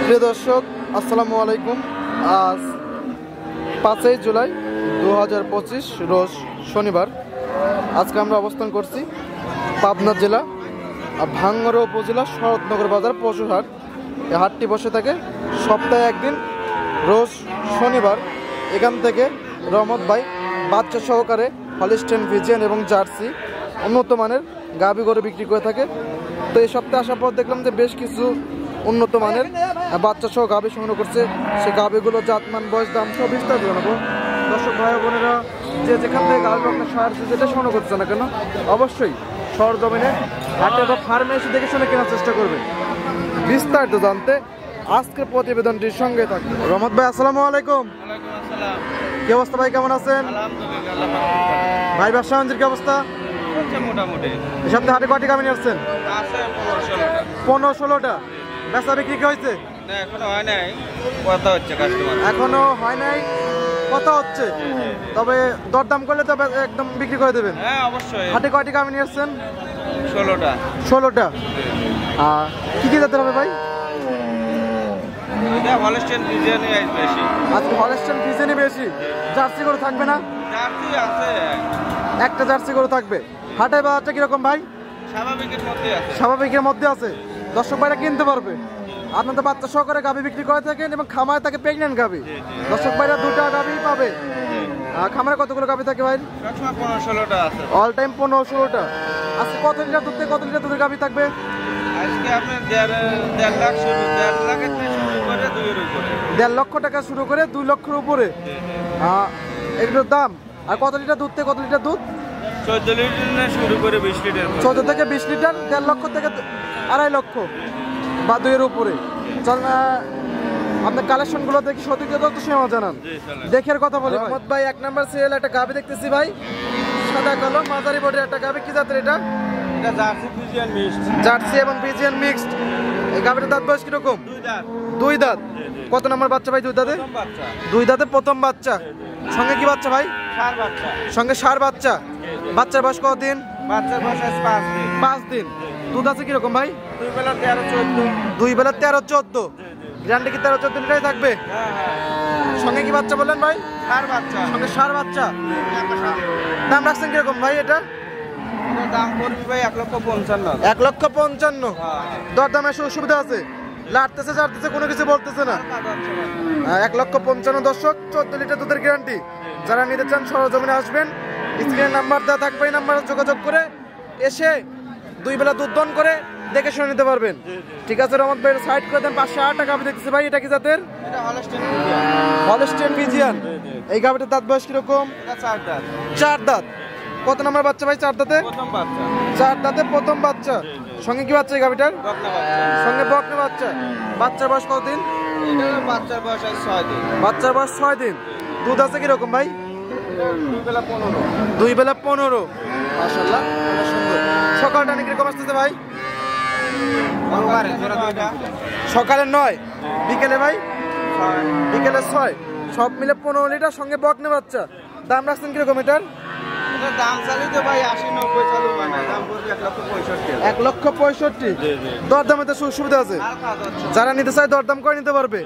প্রিয় দর্শক, আসসালামু আলাইকুম। আজ 5 জুলাই 2025 রোজ শনিবার। আজকে আমরা অবস্থান করছি পাবনা জেলা ভাঙ্গারো উপজেলা শরৎনগর বাজার পশুর হাট। এই হাটটি বসে থাকে সপ্তাহে একদিন, রোজ শনিবার। এখান থেকে রহমত ভাই বাচ্চা সহকারে হলিস্টেইন, ফ্রিজিয়ান এবং জার্সি উন্নত মানের গাভী গরু বিক্রি করে থাকে। তো এই সপ্তাহে আসার পর দেখলাম যে বেশ কিছু উন্নত মানের বাচ্চা সহ গাভী সংগ্রহ করছে। সেই গাভীগুলো জাতমান, বয়স, দাম সব বিস্তারিত জানাবো। দর্শক ভাই বোনেরা, যে যেখান থেকে গাভী আপনার সার যেটা সংগ্রহ করছে না কেন, অবশ্যই সরজমিনে হাটে বা ফার্মে এসে দেখে শুনে কেনার চেষ্টা করবেন। বিস্তারিত জানতে আজকের প্রতিবেদনটির সঙ্গে থাকবে। রহমত ভাই, আসসালামু আলাইকুম। কি অবস্থা ভাই, কেমন আছেন ভাই? ব্যবসা বাণিজ্যের কি অবস্থা? মোটামুটি এই সপ্তাহে হাটে কয়টি গাভী নিয়ে আসছেন? 15-16টা। বেচা বিক্রি কি হয়েছে? এখনো হয় নাই, কথা হচ্ছে কাস্টমার। এখনো হয় নাই, কথা হচ্ছে। তবে দরদাম করলে তো একদম বিক্রি করে দেবেন। হ্যাঁ অবশ্যই। হাটে কয়টি গাভী নিয়ে আসছেন? 16টা। আর কি কি জাতের হবে ভাই? এটা হলিস্টেইন ফ্রিজিয়ানই বেশি। আজকে হলিস্টেইন ফ্রিজিয়ানই বেশি। জার্সি গরু থাকবে না? জার্সি আছে, একটা জার্সি গরু থাকবে। হাটে বাজারটা কিরকম ভাই? স্বাভাবিকের মধ্যে আছে। স্বাভাবিকের মধ্যে আছে। দর্শক ভাইরা কিনতে পারবে। আপনার তো বাচ্চা সহকারে গাভী বিক্রি করে থাকেন এবং খামারে থাকে প্রেগনেন্ট গাভী। দর্শক ভাইরা 2টা গাভী পাবে। খামারে কতগুলো গাভী থাকে ভাই? সবসময় 15-16টা আছে। অল টাইম 15-16টা। আজকে কত লিটার দুধ থেকে কত লিটার দুধের গাভী থাকবে? আজকে আপনার 1.5 লাখ শুরু, 1.5 লাখের থেকে শুরু করে 2 এর উপরে। 1.5 লক্ষ টাকা শুরু করে 2 লক্ষের উপরে এগুলোর দাম। আর কত লিটার দুধ থেকে কত লিটার দুধ? 14 লিটার শুরু করে 20 লিটার। 14 থেকে 20 লিটার, 1.5 লক্ষ থেকে 2.5 লক্ষ বা 2 এর উপরে। চল আপনার কালেকশনগুলো দেখি সঠিক তথ্য সীমা জানান। দেখের কথা বলি রহমত ভাই, 1 নাম্বার সিরিয়াল একটা গাভী দেখতেছি ভাই, সাদা কালো মাঝারি বডির একটা গাভী। কি জাতের এটা? এটা জার্সি ফ্রিজিয়ান মিক্সড। জার্সি এবং ফ্রিজিয়ান মিক্সড। এই গাভীর দাঁত বয়স কিরকম? 2 দাঁত। 2 দাঁত। কত নাম্বার বাচ্চা ভাই? 2 দাঁতে। প্রথম বাচ্চা। 2 দাঁতে প্রথম বাচ্চা। সঙ্গে কি বাচ্চা ভাই? ষাঁড় বাচ্চা। সঙ্গে ষাঁড় বাচ্চা। বাচ্চার বয়স কতদিন? বাচ্চার বয়স 5 দিন। 5 দিন। দুধ আছে কিরকম ভাই? 2 বেলা 13-14। 2 বেলা 13-14। গ্যারান্টি কি 13-14 লিটারই থাকবে? হ্যাঁ। সঙ্গে কি বাচ্চা বললেন ভাই? ষাঁড় বাচ্চা। সঙ্গে ষাঁড় বাচ্চা। দাম রাখছেন কিরকম ভাই এটা? এটার দাম পড়বে ভাই 1,55,000। 1,55,000। দরদামের সুবিধা আছে? লাড়তেছে জাড়তেছে কোনো কিছু বলতেছে না। 1,55,000 দর্শক, 14 লিটার দুধের গ্যারান্টি। যারা নিতে চান সরজমিনে আসবেন, স্ক্রিনের নাম্বার দেওয়া থাকবে, এই নাম্বারে যোগাযোগ করে এসে 2 বেলা দুধ দন করে দেখে শুনে নিতে পারবেন। ঠিক আছে রহমত ভাই, সাইড করে দেন। 508 টাকা আমি দেখতেছি ভাই, এটা কি জাতের? এটা হলিস্টেইন ফ্রিজিয়ান। হলিস্টেইন ফ্রিজিয়ান। এই গাভীটার দাঁত বয়স কিরকম? এটা 4 দাঁত। 4 দাঁত। কত নাম্বার বাচ্চা ভাই? 4 দাঁতে। প্রথম বাচ্চা। 4 দাঁতে প্রথম বাচ্চা। সঙ্গে কি বাচ্চা এই গাভীটার? বকনা বাচ্চা। সঙ্গে বকনা বাচ্চা। বাচ্চার বয়স কতদিন? এটা বাচ্চার বয়স 6 দিন। বাচ্চার বয়স 6 দিন। দুধ আছে কিরকম ভাই? 2 বেলা 15। 2 বেলা 15। মাশাআল্লাহ, অনেক সুন্দর। সকালটা নাকি কিরকম আসতেছে ভাই? ওভারে জোড়া দুইটা। সকালে 9, বিকেলে ভাই? বিকেলে 6। সব মিলে 15 লিটার, সঙ্গে বকনা বাচ্চা। দাম রাখছেন কিরকম এটার? এটা দাম চালি তো ভাই 80-90 চালু হয় না, দাম পড়বে 1,65,000। 1,65,000। দরদামে তো সুবিধা আছে। যারা নিতে চায় দরদাম করে নিতে পারবে।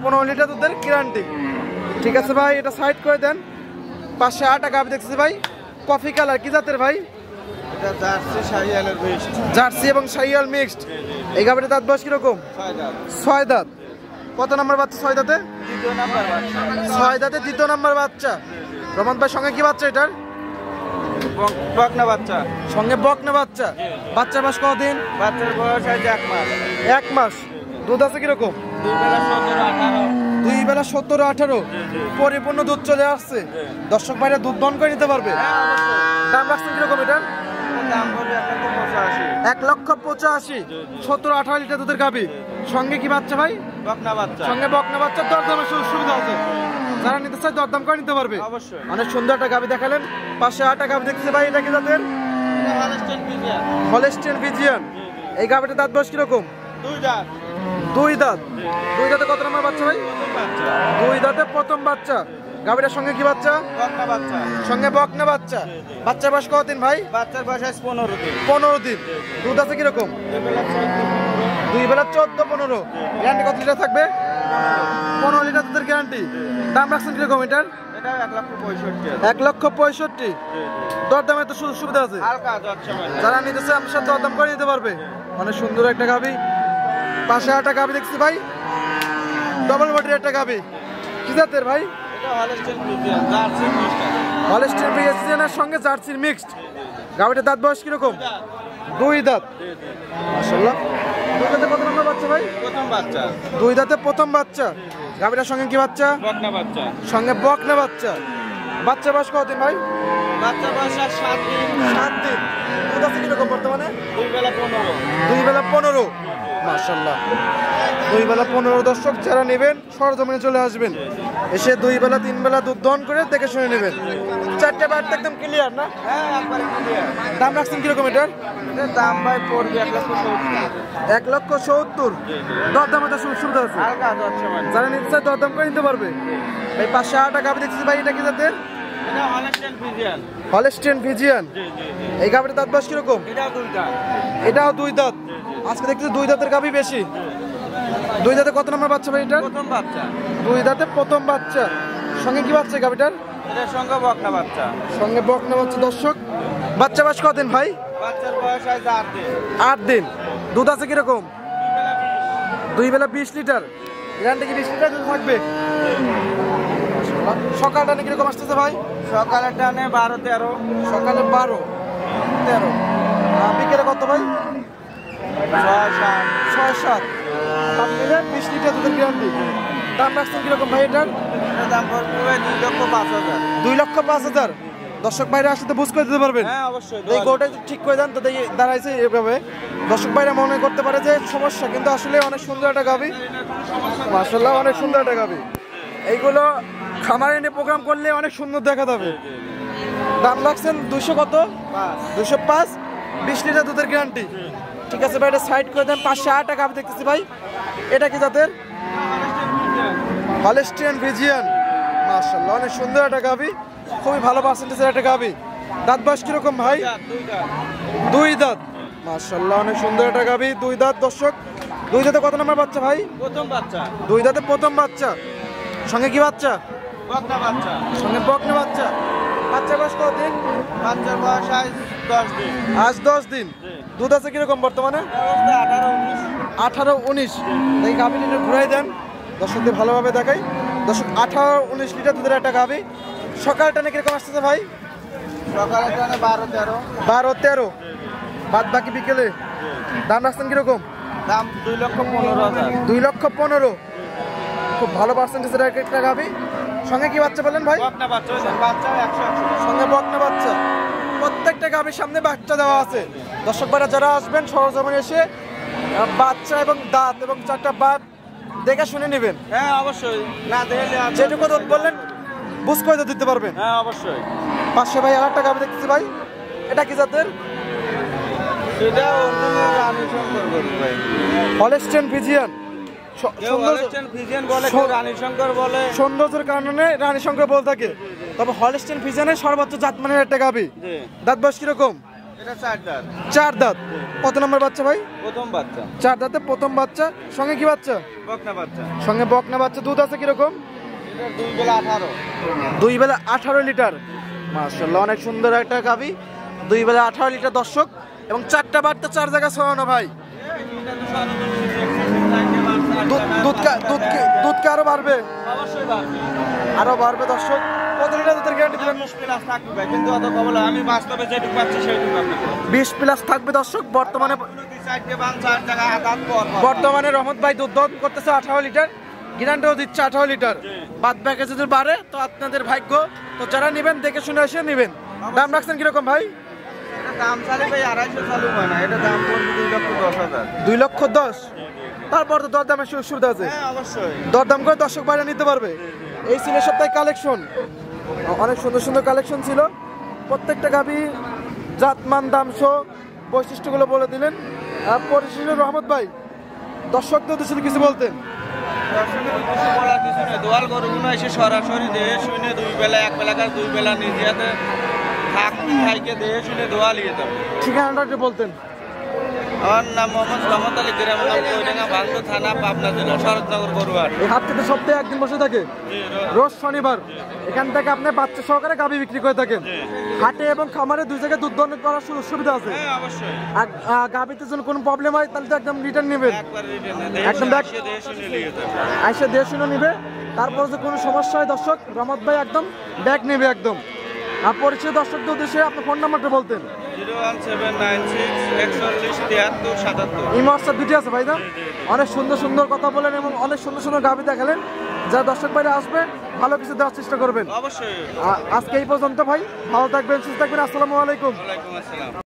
15 লিটার দুধের গ্যারান্টি। ঠিক আছে ভাই, এটা সাইড করে দেন। 508 টাকা আমি দেখতেছি ভাই, কফি কালার। কি জাতের ভাই? এটা জার্সি শাহিওয়ালের মিক্সড। জার্সি এবং শাহিওয়াল মিক্সড। এই গাভীটার দাঁত বয়স কিরকম? 6 দাঁত। 6 দাঁত। কত নাম্বার বাচ্চা? 6 দাঁতে। 2 নাম্বার বাচ্চা। 6 দাঁতে 2 নাম্বার বাচ্চা। রহমান ভাই, সঙ্গে কি বাচ্চা এটার? বকনা বাচ্চা। সঙ্গে বকনা বাচ্চা। বাচ্চার বয়স কতদিন? বাচ্চার বয়স 1 মাস। 1 মাস। দুধ আছে কিরকম? 2 বেলা 17-18। 2 বেলা 17-18। পরিপূর্ণ দুধ চলে আসছে। দর্শক ভাইরা দুধ দন করে নিতে পারবে। দাম রাখছেন কিরকম এটার? দাম পড়বে 1,85,000। 1,85,000। 17-18 লিটার দুধের গাভী। সঙ্গে কি বাচ্চা ভাই? বকনা বাচ্চা। সঙ্গে বকনা বাচ্চা। দরদামের সুবিধা আছে। যারা নিতে চায় দরদাম করে নিতে পারবে। অবশ্যই। অনেক সুন্দর একটা গাভী দেখালেন। 508 টাকা গাভী দেখতেছি ভাই, এটা কি জাতের? এটা হলিস্টেইন ফ্রিজিয়ান। হলিস্টেইন ফ্রিজিয়ান। এই গাভীটার দাঁত বয়স কিরকম? 2 দাঁত। 2 দাঁত। 2 দাঁতে কত নাম্বার বাচ্চা ভাই? প্রথম বাচ্চা। 2 দাঁতে প্রথম বাচ্চা। গাভীটার সঙ্গে কি বাচ্চা? বকনা বাচ্চা। সঙ্গে বকনা বাচ্চা। বাচ্চার বয়স কতদিন ভাই? বাচ্চার বয়স 15 দিন। 15 দিন। দুধ আছে কিরকম? 2 বেলা 14। 14-15। 2 বেলা 14-15। গ্যারান্টি কত লিটার থাকবে? 15 লিটার দুধের গ্যারান্টি। দাম রাখছেন কিরকম এটার? এটা 1,65,000। 1,65,000। দরদামে তো সুযোগ সুবিধা আছে। হালকা যাচ্ছে মানে। যারা নিতেছে আমার সাথে দরদাম করে নিতে পারবে। অনেক সুন্দর একটা গাভি। পাশে একটা গাভি দেখছি ভাই, ডবল বডির একটা গাভি। কি জাতের ভাই? এটা Holstein Friesian, Jersey mixed. Holstein ফ্রিজিয়ানের সঙ্গে জার্সির মিক্সড। গাভিটার দাঁত বয়স কিরকম? 2 দাঁত। মাশাআল্লাহ। 2 দাঁতে কত নম্বর বাচ্চা ভাই? প্রথম বাচ্চা। 2 দাঁতে প্রথম বাচ্চা। গাভিটার সঙ্গে কি বাচ্চা? বকনা বাচ্চা। সঙ্গে বকনা বাচ্চা। বাচ্চা বয়স কতদিন ভাই? বাচ্চা বয়স আর 7 দিন। 7 দিন। দুধ আছে কিরকম বর্তমানে? 2 বেলা 15। 2 বেলা 15। মাশাআল্লাহ। 2 বেলা 15। দর্শক যারা নেবেন সরজমিনে চলে আসবেন, এসে 2 বেলা 3 বেলা দুধ দহন করে দেখে শুনে নেবেন। 4টা বাট একদম ক্লিয়ার না? হ্যাঁ, একবারে ক্লিয়ার। দাম রাখছেন কিরকম এটার? এটার দাম ভাই পড়বে 1,70,000। 1,70,000। দরদামে তো সুবিধা আছে। হালকা যাচ্ছে মানে। যারা নিতে চায় দরদাম করে নিতে পারবে। ভাই পাশে আটা গাভি দেখছি ভাই, এটা কি জাতের? এটা হলস্টাইন ফ্রিজিয়ান। Holstein Friesian. এই গাভিটার দাঁত বয়স কিরকম? এটা 2 দাঁত। এটাও 2 দাঁত। আজকে দেখছি 2 দাঁতের গাভি বেশি। 2 দাঁতে কত নম্বর বাচ্চা ভাই এটা? প্রথম বাচ্চা। 2 দাঁতে প্রথম বাচ্চা। সঙ্গে কি বাচ্চা গাভিটার? এটার সঙ্গে বকনা বাচ্চা। সঙ্গে বকনা বাচ্চা। দর্শক বাচ্চা বয়স কতদিন ভাই? বাচ্চার বয়স আজ 8 দিন। 8 দিন। দুধ আছে কিরকম? 2 বেলা 20 লিটার। গ্যারান্টি কি 20 লিটার দুধ থাকবে? সকালটা নাকি কিরকম আসতেছে ভাই? সকালে টানে 12-13। সকালে 12-13। বিকেলে কত ভাই? 6-7। 6-7। সব মিলে 20 লিটার দুধের গ্যারান্টি। দাম রাখছেন কিরকম ভাই এটার? এটার দাম পড়বে 2,05,000। 2,05,000। দর্শক ভাইরা আসলে বুঝ করে দিতে পারবেন। হ্যাঁ, অবশ্যই। এই গোটা ঠিক করে দেন তো দেখি দাঁড়াইছে এভাবে। দর্শক ভাইরা মনে করতে পারে যে সমস্যা, কিন্তু আসলে অনেক সুন্দর একটা গাভি। মাশাআল্লাহ, অনেক সুন্দর একটা গাভি। এইগুলো খামারে এনে প্রোগ্রাম করলে অনেক সুন্দর দেখা যাবে। দাম রাখছেন 200 কত? 205। 20 লিটার দুধের গ্যারান্টি। ঠিক আছে ভাই, এটা সাইড করে দেন। পাশে আটা গাভি দেখতেছি ভাই, এটা কি জাতের? Holstein Friesian. মাশাআল্লাহ, অনেক সুন্দর একটা গাভি, খুবই ভালো পার্সেন্টেজের একটা গাভি। দাঁত বয়স কিরকম ভাই? 2 দাঁত। মাশাআল্লাহ, অনেক সুন্দর একটা গাভি, 2 দাঁত। দর্শক 2 দাঁতে কত নম্বর বাচ্চা ভাই? প্রথম বাচ্চা। 2 দাঁতে প্রথম বাচ্চা। সঙ্গে কি বাচ্চা? বকনা বাচ্চা। সঙ্গে বকনা বাচ্চা। বাচ্চা বয়স কতদিন? বাচ্চার বয়স আজ 10 দিন। আজ 10 দিন। দুধ আছে কিরকম বর্তমানে? 18-19। 18-19। এই গাভিটা একটু ঘুরাই দেন, দর্শকদের ভালোভাবে দেখাই। দর্শক 18-19 লিটার দুধের একটা গাভি। সকালটা নাকি কিরকম আসতেছে ভাই? সকালে টানে 12-13। 12-13। বাদ বাকি বিকেলে। দাম রাখছেন কিরকম? দাম 2,15,000। 2,15,000। খুব ভালো পার্সেন্টেজের একটা গাভি। সঙ্গে কি বাচ্চা বললেন ভাই? বকনা বাচ্চা। বাচ্চা 100। সঙ্গে বকনা বাচ্চা। প্রত্যেকটা গাভির সামনে বাচ্চা দেওয়া আছে। দর্শক ভাইরা যারা আসবেন সরজমিনে এসে বাচ্চা এবং দাঁত এবং 4টা বাট দেখে শুনে নেবেন। হ্যাঁ, অবশ্যই। না দেখলে যেটুকু দুধ বললেন বুঝ করে দিতে পারবেন। হ্যাঁ, অবশ্যই। পাশে ভাই আরেকটা গাভি দেখতেছি ভাই, এটা কি জাতের? সেটা অরিজিনাল রানী শঙ্কর বলে ভাই। Holstein Friesian. কেউ হলস্টাইন ফ্রিজিয়ান বলে, কেউ রানী শঙ্কর বলে। সৌন্দর্যের কারণে রানী শঙ্কর বলে থাকে। তবে হলস্টাইন ফ্রিজিয়ানের সর্বোচ্চ জাতমানের একটা গাভি। দাঁত বয়স কিরকম? এটা 4 দাঁত। 4 দাঁত। কত নম্বর বাচ্চা ভাই? প্রথম বাচ্চা। 4 দাঁতে প্রথম বাচ্চা। সঙ্গে কি বাচ্চা? বকনা বাচ্চা। সঙ্গে বকনা বাচ্চা। দুধ আছে কিরকম? এটা 2 বেলা 18। 2 বেলা 18 লিটার। মাশাআল্লাহ, অনেক সুন্দর একটা গাভি। 2 বেলা 18 লিটার। দর্শক এবং 4টা বাচ্চা 4 জায়গা ছড়ানো ভাই। দুধ আরো বাড়বে? অবশ্যই বাড়বে। আরো বাড়বে। দর্শক কত লিটার দুধের গ্যারান্টি দিবেন? 20 প্লাস থাকবে ভাই, কিন্তু অত কবলে আমি বাস্তবে যেটুকু পাচ্ছি সেইটুকু আপনাকে 20 প্লাস থাকবে। দর্শক বর্তমানে রহমত ভাই দুধ দহন করতেছে 18 লিটার, গ্যারান্টিও দিচ্ছে 18 লিটার। বাদ বাকি যদি বাড়ে তো আপনাদের ভাগ্য। তো যারা নেবেন দেখে শুনে এসে নেবেন। দাম রাখছেন কিরকম ভাই? দাম চালু ভাই 250 চালু হয় না, এটা দাম পড়বে 2,10,000। 2,10,000। তারপর তো দরদামের সুবিধা আছে। হ্যাঁ, অবশ্যই। দরদাম করে দর্শক বাইরে নিতে পারবে। এই ছিল সপ্তাহে কালেকশন। অনেক সুন্দর সুন্দর কালেকশন ছিল। প্রত্যেকটা গাভি জাতমান দাম সহ বৈশিষ্ট্যগুলো বলে দিলেন। পরিশেষে রহমত ভাই দর্শকদের উদ্দেশ্যে কিছু বলতেন? বলার কিছু নেই, দোয়াল গরুগুলো এসে সরাসরি দেহে শুনে 2 বেলা 1 বেলা 2 বেলা নিজে হাতে থাকতে দেহে শুনে দোয়া নিয়ে যাবে। ঠিকানাটা একটু বলতেন? আমার নাম মোহাম্মদ রহমত আলী, গ্রামের নাম কৈডাঙ্গা, ভাঙড় থানা, পাবনা জেলা, শরৎনগর গরুহাট। এই হাট থেকে সপ্তাহে একদিন বসে থাকে, রোজ শনিবার। এখান থেকে আপনি বাচ্চা সহকারে গাভী বিক্রি করে থাকেন। হাটে এবং খামারে দুই জায়গায় দুধ দহন করার সুবিধা আছে। হ্যাঁ, অবশ্যই। আর গাভীতে যদি কোনো প্রবলেম হয় তাহলে তো একদম রিটার্ন নেবেন, একদম ব্যাক আইসা দিয়ে শুনে নিবে। তারপর যে কোনো সমস্যা হয় দর্শক, রহমত ভাই একদম ব্যাক নেবে একদম। আর পরিচয় দর্শকদের উদ্দেশ্যে আপনার ফোন নাম্বারটা বলতেন। 01796 41 73 77। ইমো হোয়াটসঅ্যাপ দুটি আছে ভাই না? অনেক সুন্দর সুন্দর কথা বলেন এবং অনেক সুন্দর সুন্দর গাভী দেখালেন। যা দর্শক ভাইরা আসবে ভালো কিছু দেওয়ার চেষ্টা করবেন। অবশ্যই। আজকে এই পর্যন্ত ভাই, ভালো থাকবেন, সুস্থ থাকবেন। আসসালামু আলাইকুম। ওয়ালাইকুম আসসালাম।